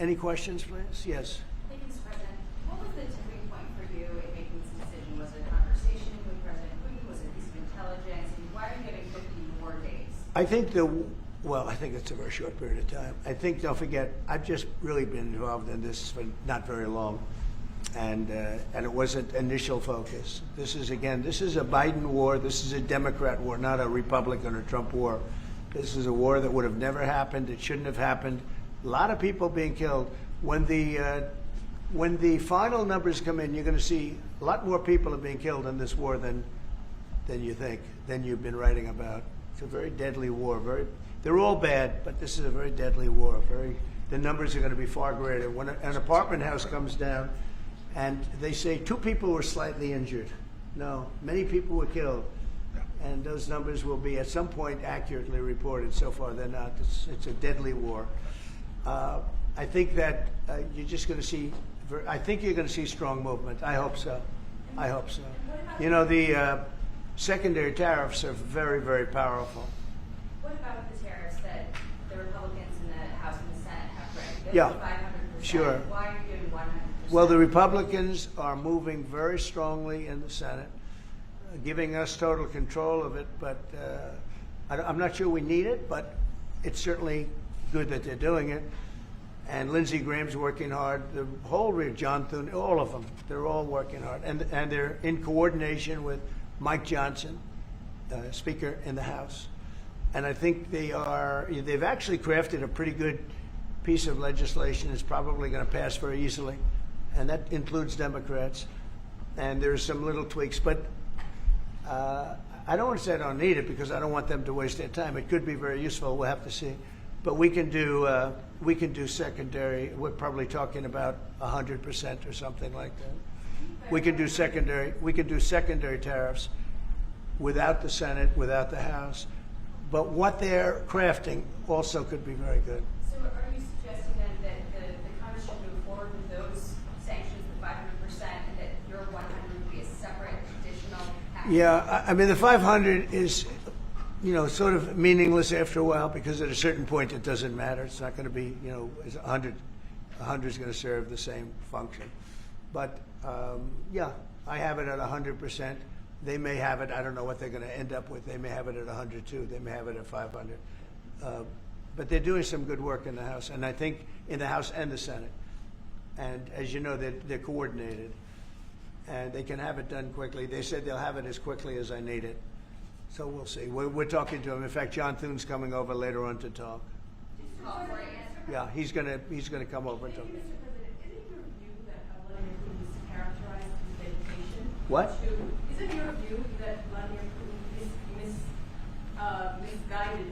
Any questions, please? Yes. Thank you, Mr. President. What was the tipping point for you in making this decision? Was it a conversation with President Putin? Was it a piece of intelligence? And why are you giving 50 more days? I think I think it's a very short period of time. I think, don't forget, I've just really been involved in this for not very long. And it wasn't initial focus. This is a Biden war. This is a Democrat war, not a Republican or Trump war. This is a war that would have never happened. It shouldn't have happened. A lot of people being killed. When the final numbers come in, you're going to see a lot more people are being killed in this war than you think, than you've been writing about. It's a very deadly war. They're all bad, but this is a very deadly war. The numbers are going to be far greater. When an apartment house comes down, and they say 2 people were slightly injured. No, many people were killed. And those numbers will be at some point accurately reported. So far, they're not. It's a deadly war. I think that you're just going to see, I think you're going to see strong movement. I hope so. I hope so. You know, the secondary tariffs are very, very powerful. What about the tariffs that the Republicans in the House and the Senate have read? Yeah, 500%. sure. Why are you doing 100%? Well, the Republicans are moving very strongly in the Senate, giving us total control of it, but I'm not sure we need it, but it's certainly good that they're doing it. And Lindsey Graham's working hard. The whole John Thune, all of them, they're all working hard. And they're in coordination with Mike Johnson, Speaker in the House. And I think they've actually crafted a pretty good piece of legislation. It's probably going to pass very easily. And that includes Democrats. And there's some little tweaks. But I don't want to say I don't need it because I don't want them to waste their time. It could be very useful. We'll have to see. But we can do secondary. We're probably talking about 100% or something like that. We can do secondary tariffs without the Senate, without the House. But what they're crafting also could be very good. So are you suggesting then that the Congress should move forward with those sanctions, the 500%, and that your 100 would be a separate additional action? Yeah, I mean, the 500 is, sort of meaningless after a while because at a certain point it doesn't matter. It's not going to be, 100. 100 is going to serve the same function. But, yeah, I have it at 100%. They may have it, I don't know what they're going to end up with. They may have it at 100 too. They may have it at 500. But they're doing some good work in the House, and I think in the House and the Senate. And as you know, they're coordinated. And they can have it done quickly. They said they'll have it as quickly as I need it. So we'll see. We're talking to him. In fact, John Thune's coming over later on to talk. Yeah, he's gonna come over and talk. Mr. President, isn't your view that Vladimir Putin mischaracterized his dedication? What? Isn't your view that Vladimir Putin misguided,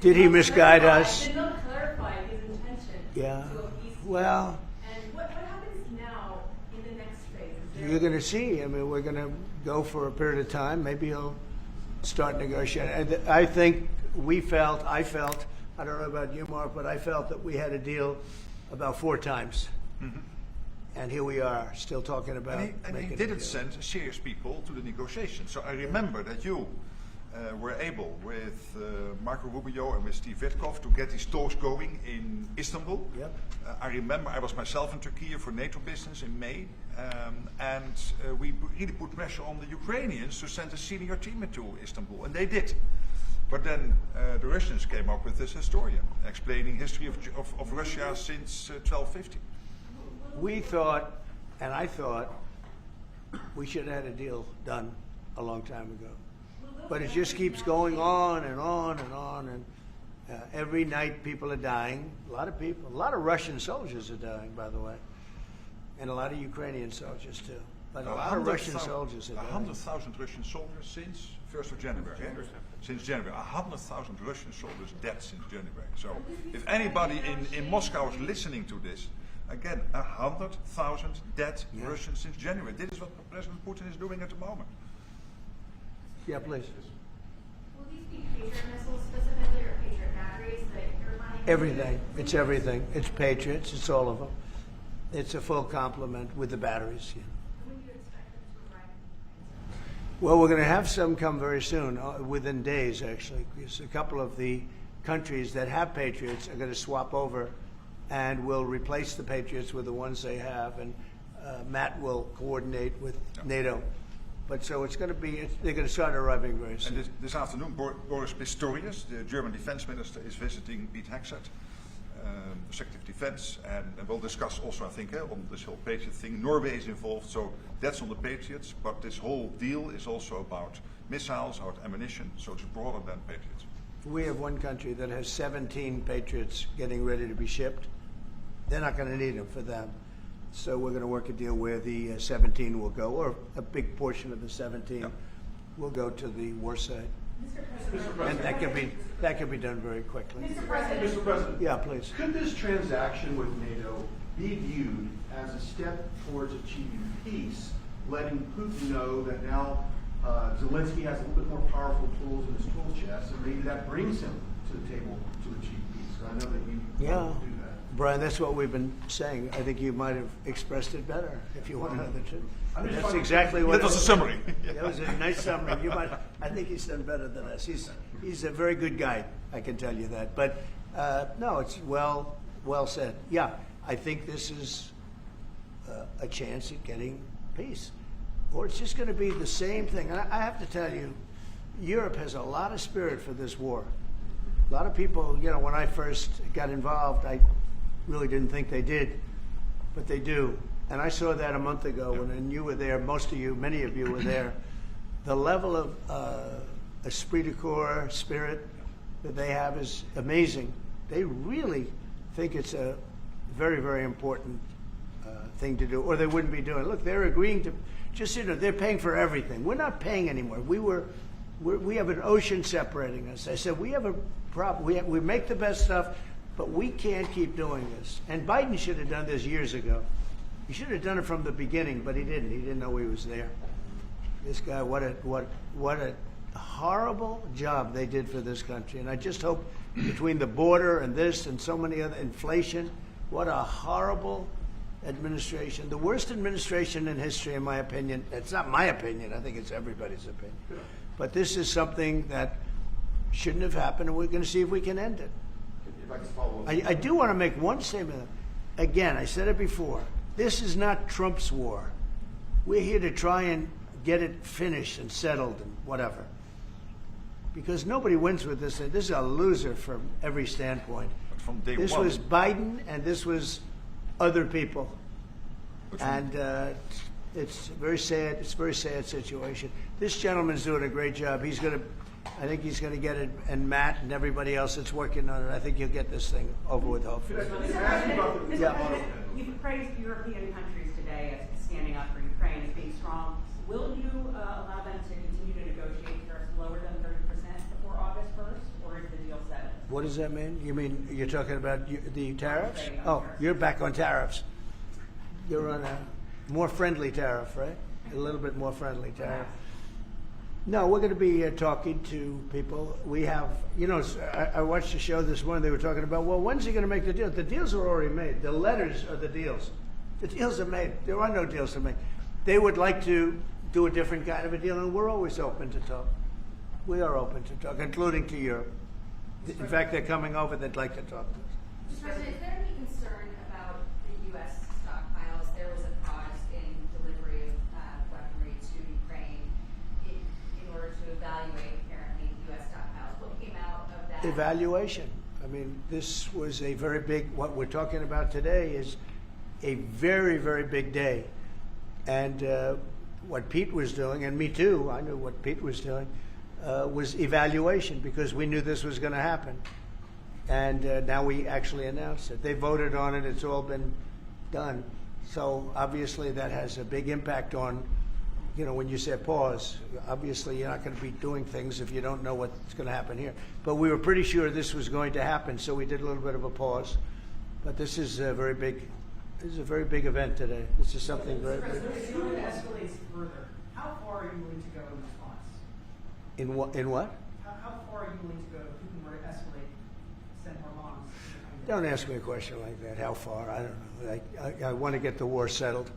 Did he misguide us? Did not clarify his intention Yeah. to appease you? Well, And what happens now in the next phase? you're going to see. I mean, we're going to go for a period of time. Maybe he'll start negotiating. I think I felt, I don't know about you, Mark, but I felt that we had a deal about 4 times. Mm-hmm. And here we are, still talking about and he didn't send serious people to the negotiations. So I remember that you were able, with Marco Rubio and with Steve Witkoff, to get these talks going in Istanbul. Yep. I remember I was myself in Turkey for NATO business in May, and we really put pressure on the Ukrainians to send a senior team into Istanbul, and they did. But then the Russians came up with this historian explaining history of Russia since 1250. We thought, and I thought, we should have had a deal done a long time ago. But it just keeps going on and on and on, and every night people are dying. A lot of people, a lot of Russian soldiers are dying, by the way, and a lot of Ukrainian soldiers too. But a lot of Russian soldiers are dying. 100,000 Russian soldiers since 1st of January. Since January, 100,000 Russian soldiers dead since January. So if anybody in Moscow is listening to this, again, 100,000 dead Russians since January. This is what President Putin is doing at the moment. Yeah, please. Will these be Patriot missiles specifically or Patriot batteries that you're planning? Everything. It's everything. It's Patriots. It's all of them. It's a full complement with the batteries. Yeah. When do you expect them to arrive? Well, we're going to have some come very soon, within days, actually. Because a couple of the countries that have Patriots are going to swap over and we'll replace the Patriots with the ones they have, and Matt will coordinate with NATO. But so it's going to be, they're going to start arriving very soon. And this afternoon, Boris Pistorius, the German defense minister, is visiting Pete Hegseth, the Secretary of Defense, and we'll discuss also, I think, on this whole Patriot thing. Norway is involved, so that's on the Patriots, but this whole deal is also about missiles, about ammunition, so it's broader than Patriots. We have one country that has 17 Patriots getting ready to be shipped. They're not going to need them for them. So we're going to work a deal where the 17 will go, or a big portion of the 17 will go to the war site. Mr. President. And that can be done very quickly. Mr. President. Mr. President. Yeah, please. Could this transaction with NATO be viewed as a step towards achieving peace, letting Putin know that now Zelensky has a little bit more powerful tools in his tool chest, and maybe that brings him to the table to achieve peace? So I know that you want to do that. Brian, that's what we've been saying. I think you might have expressed it better if you want another two. That's exactly what That was a summary. That was a nice summary. I think he's done better than us. He's a very good guy, I can tell you that. But no, it's well said. Yeah, I think this is a chance at getting peace. Or it's just going to be the same thing. And I have to tell you, Europe has a lot of spirit for this war. A lot of people, when I first got involved, I really didn't think they did, but they do. And I saw that a month ago when you were there, many of you were there. The level of esprit de corps, spirit that they have is amazing. They really think it's a very, very important thing to do, or they wouldn't be doing it. Look, they're agreeing to, they're paying for everything. We're not paying anymore. We have an ocean separating us. I said, we have a problem. We make the best stuff, but we can't keep doing this. And Biden should have done this years ago. He should have done it from the beginning, but he didn't. He didn't know he was there. This guy, what a horrible job they did for this country. And I just hope between the border and this and so many other, inflation, what a horrible administration. The worst administration in history, in my opinion. It's not my opinion. I think it's everybody's opinion. But this is something that shouldn't have happened, and we're going to see if we can end it. If I could follow up. I do want to make one statement. Again, I said it before. This is not Trump's war. We're here to try and get it finished and settled and whatever. Because nobody wins with this. This is a loser from every standpoint. But from day This one, was Biden, and this was other people. And it's very sad. It's a very sad situation. This gentleman's doing a great job. I think he's going to get it, and Matt and everybody else that's working on it. I think he'll get this thing over with, hopefully. Mr. President, you've praised European countries today as standing up for Ukraine as being strong. Will you allow them to continue to negotiate tariffs lower than 30% before August 1st, or is the deal settled? What does that mean? You mean you're talking about the tariffs? saying on Oh, tariffs. you're back on tariffs. You're on a more friendly tariff, right? A little bit more friendly tariff. No, we're going to be talking to people. We have, I watched the show this morning. They were talking about, well, when's he going to make the deal? The deals are already made. The letters are the deals. The deals are made. There are no deals to make. They would like to do a different kind of a deal, and we're always open to talk. We are open to talk, including to Europe. In fact, they're coming over. They'd like to talk to us. Mr. President, is there any concern about the U.S. stockpiles? There was a pause in delivery of weaponry to Ukraine in order to evaluate, apparently, U.S. stockpiles. What came out of that? Evaluation. I mean, this was a very big, what we're talking about today is a very, very big day. And what Pete was doing, and me too, I knew what Pete was doing, was evaluation, because we knew this was going to happen. And now we actually announced it. They voted on it. It's all been done. So obviously that has a big impact on, when you say pause, obviously you're not going to be doing things if you don't know what's going to happen here. But we were pretty sure this was going to happen, so we did a little bit of a pause. But this is a very big event today. This is something very big. If it escalates further, how far are you willing to go in response? In what? How far are you willing to go if Putin were to escalate, send more bombs? Don't ask me a question like that. How far? I don't know. I want to get the war settled.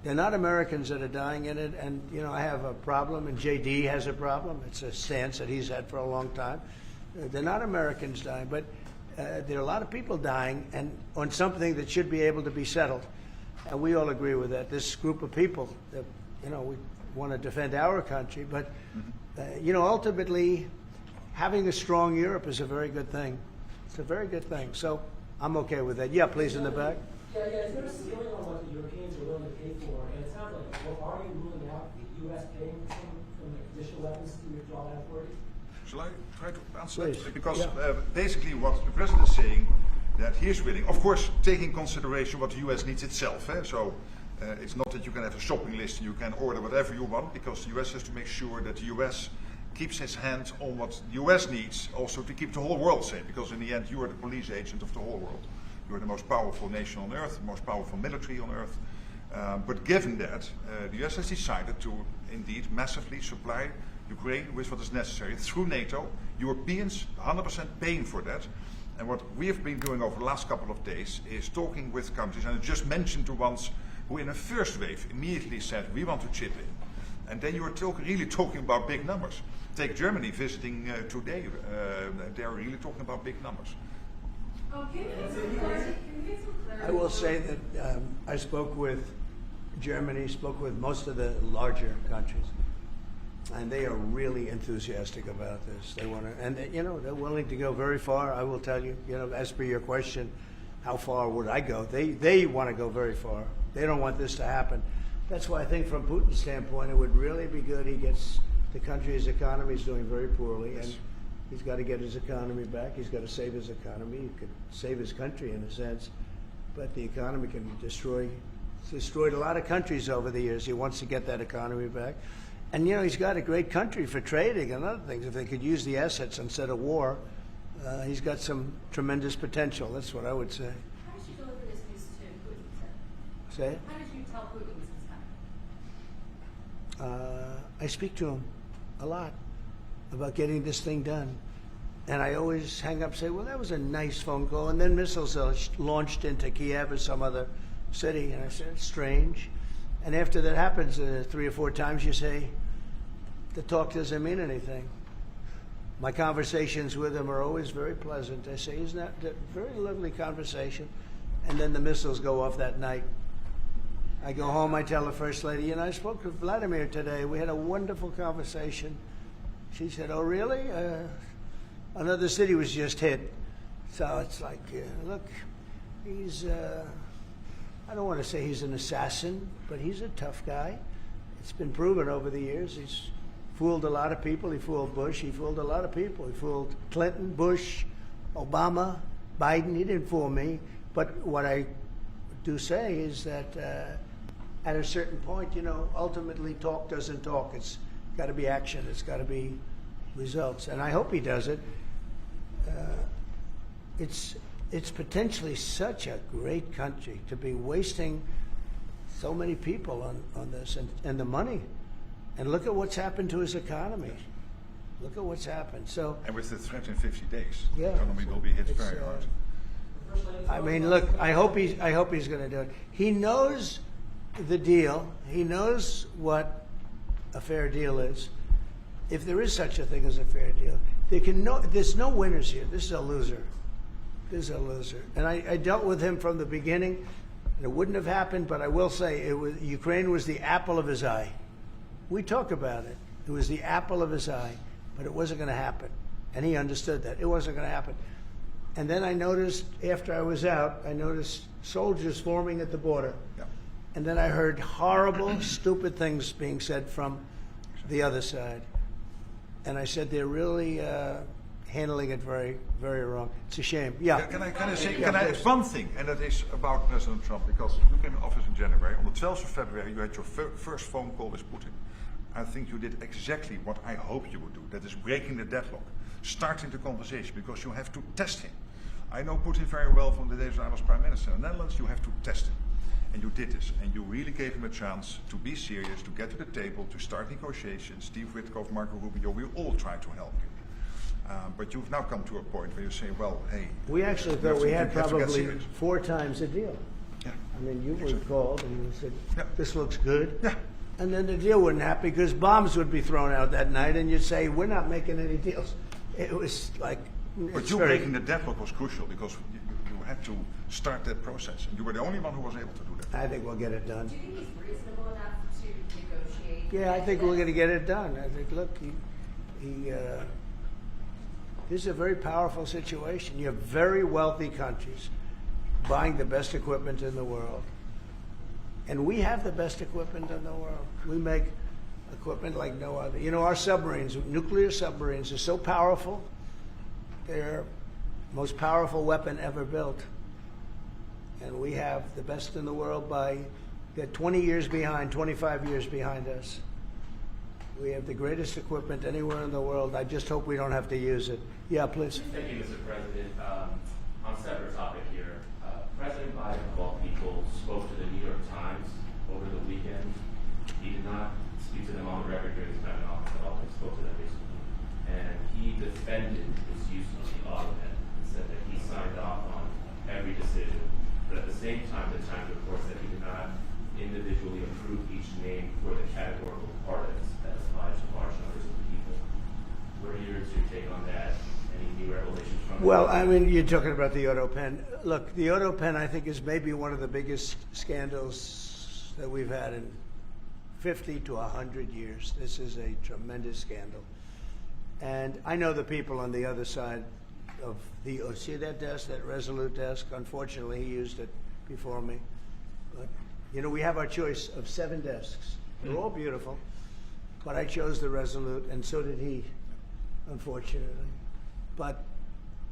They're not Americans that are dying in it, and I have a problem, and JD has a problem. It's a stance that he's had for a long time. They're not Americans dying, but there are a lot of people dying, and on something that should be able to be settled. And we all agree with that. This group of people, that, we want to defend our country, but ultimately, having a strong Europe is a very good thing. It's a very good thing. So I'm okay with that. Yeah, please, in the back. Yeah, is there a ceiling on what the Europeans are willing to pay for? And it sounds like, are you ruling out the U.S. paying from the additional weapons to withdraw that authority? Shall I try to answer Please. that? Because Yeah. basically what the president is saying, that he is willing, of course, taking consideration what the US needs itself. So it's not that you can have a shopping list and you can order whatever you want, because the US has to make sure that the US keeps its hand on what the US needs, also to keep the whole world safe, because in the end you are the police agent of the whole world. You are the most powerful nation on earth, the most powerful military on earth. But given that, the US has decided to indeed massively supply Ukraine with what is necessary through NATO. Europeans 100% paying for that. And what we have been doing over the last couple of days is talking with countries, and I just mentioned the ones who in the first wave immediately said, we want to chip in. And then you are really talking about big numbers. Take Germany visiting today. They are really talking about big numbers. Can you get some clarity? I will say that I spoke with Germany, spoke with most of the larger countries, and they are really enthusiastic about this. They want to, and they're willing to go very far. I will tell you, as per your question, how far would I go? They want to go very far. They don't want this to happen. That's why I think from Putin's standpoint, it would really be good. He gets the country, his economy is doing very poorly, and he's got to get his economy back. He's got to save his economy. He could save his country in a sense, but the economy can be destroyed. He's destroyed a lot of countries over the years. He wants to get that economy back. And, he's got a great country for trading and other things. If they could use the assets instead of war, he's got some tremendous potential. That's what I would say. How did you deliver this news to Putin, sir? Say it? How did you tell Putin this was coming? I speak to him a lot about getting this thing done. And I always hang up and say, well, that was a nice phone call. And then missiles are launched into Kiev or some other city. And I said, it's strange. And after that happens 3 or 4 times, you say, the talk doesn't mean anything. My conversations with him are always very pleasant. I say, isn't that a very lovely conversation? And then the missiles go off that night. I go home, I tell the First Lady, I spoke to Vladimir today. We had a wonderful conversation. She said, oh, really? Another city was just hit. So it's like, look, he's, I don't want to say he's an assassin, but he's a tough guy. It's been proven over the years. He's fooled a lot of people. He fooled Bush. He fooled a lot of people. He fooled Clinton, Bush, Obama, Biden. He didn't fool me. But what I do say is that at a certain point, ultimately talk doesn't talk. It's got to be action. It's got to be results. And I hope he does it. It's potentially such a great country to be wasting so many people on this and the money. And look at what's happened to his economy. Look at what's happened. So, And with the threat in 50 days, Yeah. the economy will be hit It's, very hard. I mean, look, I hope he's going to do it. He knows the deal. He knows what a fair deal is. If there is such a thing as a fair deal, there's no winners here. This is a loser. This is a loser. And I dealt with him from the beginning. And it wouldn't have happened, but I will say Ukraine was the apple of his eye. We talk about it. It was the apple of his eye, but it wasn't going to happen. And he understood that. It wasn't going to happen. And then I noticed, after I was out, I noticed soldiers forming at the border. Yeah. And then I heard horrible, stupid things being said from the other side. And I said, they're really handling it very, very wrong. It's a shame. Yeah. Can I say Yeah, please. one thing, and that is about President Trump, because you came in office in January. On the 12th of February, you had your first phone call with Putin. I think you did exactly what I hope you would do. That is breaking the deadlock, starting the conversation, because you have to test him. I know Putin very well from the days when I was Prime Minister in the Netherlands. You have to test him. And you did this, and you really gave him a chance to be serious, to get to the table, to start negotiations. Steve Witkoff, Marco Rubio, we all tried to help you. But you've now come to a point where you say, well, hey. We actually have thought to- we had you have to get probably serious. 4 times a deal. Yeah. I mean, you were called and you said, Yeah. this looks good. Yeah. And then the deal wouldn't happen because bombs would be thrown out that night and you'd say, we're not making any deals. It was like But It's you very- breaking the deadlock was crucial because you had to start that process, and you were the only one who was able to do that. I think we'll get it done. Do you think he's reasonable enough to negotiate? Yeah, I think we're going to get it done. I think, look, this is a very powerful situation. You have very wealthy countries buying the best equipment in the world. And we have the best equipment in the world. We make equipment like no other. You know, our submarines, nuclear submarines, are so powerful. They're the most powerful weapon ever built. And we have the best in the world they're 20 years behind, 25 years behind us. We have the greatest equipment anywhere in the world. I just hope we don't have to use it. Yeah, please. Thank you, Mr. President. On a separate topic here, President Biden, of all people, spoke to the New York Times over the weekend. He did not speak to them on the record during his time in office at all, but he spoke to them recently. And he defended his use of the autopen and said that he signed off on every decision. But at the same time, the Times reports that he did not individually approve each name for the categorical pardons that applies to large numbers of people. What are your take on that? Any new revelations from Well, I mean, you're talking about the auto pen. Look, the auto pen, I think, is maybe one of the biggest scandals that we've had in 50 to 100 years. This is a tremendous scandal. And I know the people on the other side of the, see that desk, that Resolute desk? Unfortunately, he used it before me. But, you know, we have our choice of 7 desks. They're all beautiful. But I chose the Resolute, and so did he, unfortunately. But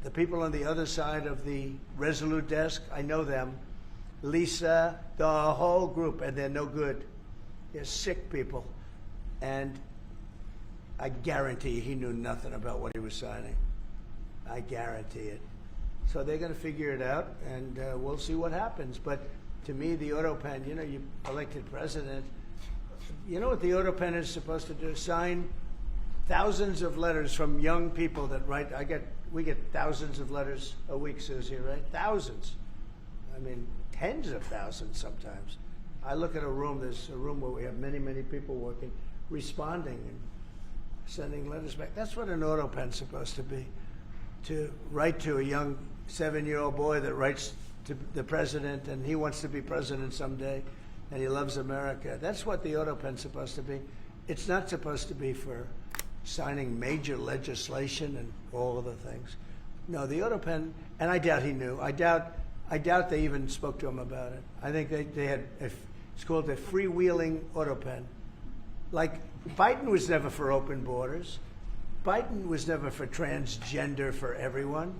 the people on the other side of the Resolute desk, I know them. Lisa, the whole group, and they're no good. They're sick people. And I guarantee he knew nothing about what he was signing. I guarantee it. So they're going to figure it out, and we'll see what happens. But to me, the auto pen, you know, you elected president. You know what the auto pen is supposed to do? Sign thousands of letters from young people that write. We get thousands of letters a week, Susie, right? Thousands. I mean, tens of thousands sometimes. I look at a room, there's a room where we have many, many people working, responding and sending letters back. That's what an auto pen's supposed to be. To write to a young 7-year-old boy that writes to the president, and he wants to be president someday, and he loves America. That's what the auto pen's supposed to be. It's not supposed to be for signing major legislation and all of the things. No, the auto pen, and I doubt he knew. I doubt they even spoke to him about it. I think they had, it's called a freewheeling auto pen. Like, Biden was never for open borders. Biden was never for transgender for everyone.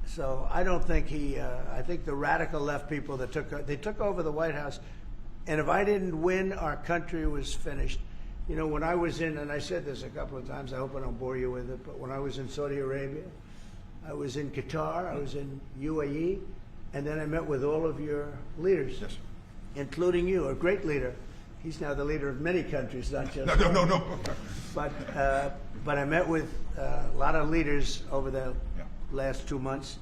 So I don't think I think the radical left people that took over the White House, and if I didn't win, our country was finished. You know, when I was in, and I said this a couple of times, I hope I don't bore you with it, but when I was in Saudi Arabia, I was in Qatar, I was in UAE, and then I met with all of your leaders, Yes. including you, a great leader. He's now the leader of many countries, not just No. But I met with a lot of leaders over the last 2 months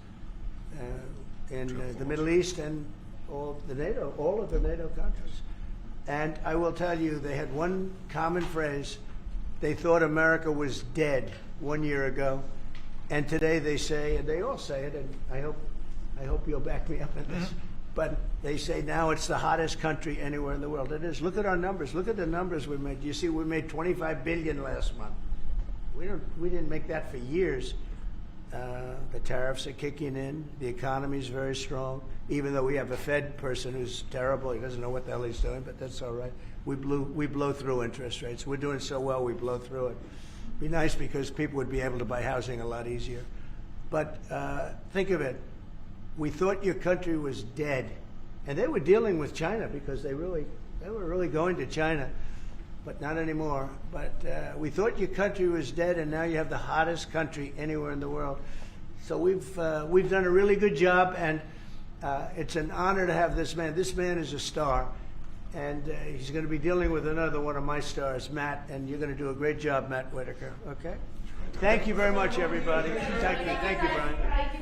in the Middle East and all of the NATO countries. And I will tell you, they had one common phrase. They thought America was dead 1 year ago. And today they say, and they all say it, and I hope you'll back me up in this, but they say now it's the hottest country anywhere in the world. It is. Look at our numbers. Look at the numbers we made. You see, we made $25 billion last month. We didn't make that for years. The tariffs are kicking in. The economy is very strong, even though we have a Fed person who's terrible. He doesn't know what the hell he's doing, but that's all right. We blow through interest rates. We're doing so well, we blow through it. Be nice because people would be able to buy housing a lot easier. But think of it. We thought your country was dead. And they were dealing with China because they were really going to China, but not anymore. But we thought your country was dead, and now you have the hottest country anywhere in the world. So we've done a really good job, and it's an honor to have this man. This man is a star, and he's going to be dealing with another one of my stars, Matt, and you're going to do a great job, Matt Whitaker. Okay? Thank you very much, everybody. Thank you, Brian.